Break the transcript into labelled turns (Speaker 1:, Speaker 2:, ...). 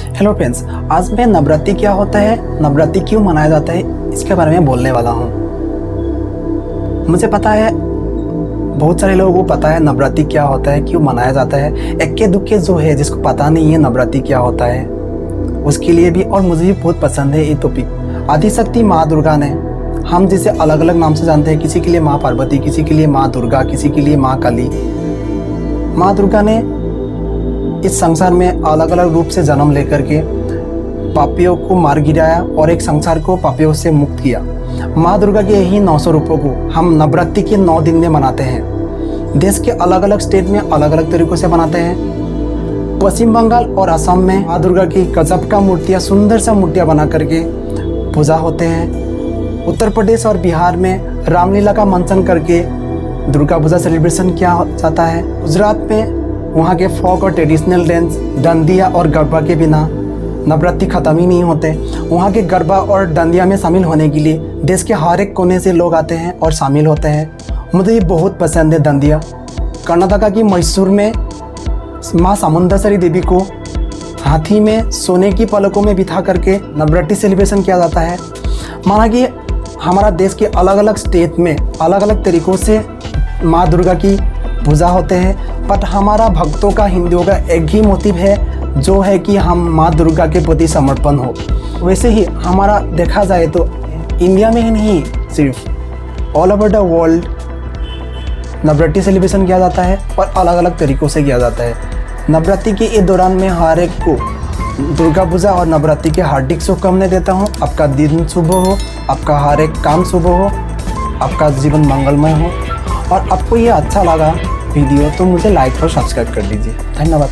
Speaker 1: Hello friends, आज मैं नवरात्रि क्या होता है, नवरात्रि क्यों मनाया जाता है, इसके बारे में बोलने वाला हूँ। मुझे पता है, बहुत सारे लोगों को पता है नवरात्रि क्या होता है, क्यों मनाया जाता है। इक्के दुक्के जो है जिसको पता नहीं है नवरात्रि क्या होता है, उसके लिए भी और मुझे भी बहुत पसंद है ये टॉपिक। आदिशक्ति माँ दुर्गा ने, हम जिसे अलग अलग नाम से जानते हैं, किसी के लिए माँ पार्वती, किसी के लिए माँ दुर्गा, किसी के लिए माँ काली। माँ दुर्गा ने इस संसार में अलग अलग रूप से जन्म लेकर के पापियों को मार गिराया और एक संसार को पापियों से मुक्त किया। माँ दुर्गा के यही 900 रूपों को हम नवरात्रि के 9 दिन में मनाते हैं। देश के अलग अलग स्टेट में अलग अलग तरीक़ों से मनाते हैं। पश्चिम बंगाल और असम में माँ दुर्गा की गजब का मूर्तियाँ, सुंदर सा मूर्तियाँ बना करके पूजा होते हैं। उत्तर प्रदेश और बिहार में रामलीला का मंचन करके दुर्गा पूजा सेलिब्रेशन किया जाता है। गुजरात में वहाँ के फोक और ट्रेडिशनल डांस डांडिया और गरबा के बिना नवरात्रि ख़त्म ही नहीं होते। वहाँ के गरबा और डांडिया में शामिल होने के लिए देश के हर एक कोने से लोग आते हैं और शामिल होते हैं। मुझे ये बहुत पसंद है डांडिया। कर्नाटका की मैसूर में माँ चामुंडेश्वरी देवी को हाथी में सोने की पलकों में बिठा करके नवरात्रि सेलिब्रेशन किया जाता है। माना कि हमारा देश के अलग अलग स्टेट में अलग अलग तरीक़ों से माँ दुर्गा की पूजा होते हैं, बट हमारा भक्तों का, हिंदुओं का एक ही मोटिव है, जो है कि हम माँ दुर्गा के प्रति समर्पण हो। वैसे ही हमारा देखा जाए तो इंडिया में ही नहीं, सिर्फ all over the world Navratri celebration किया जाता है और अलग अलग तरीक़ों से किया जाता है। नवरात्रि के इस दौरान में हर एक को दुर्गा पूजा और नवरात्रि के हार्दिक शुभकामनाएं देता हूँ। आपका दिन शुभ हो, आपका हर एक काम शुभ हो, आपका जीवन मंगलमय हो। और आपको ये अच्छा लगा वीडियो तो मुझे लाइक और सब्सक्राइब कर दीजिए। धन्यवाद।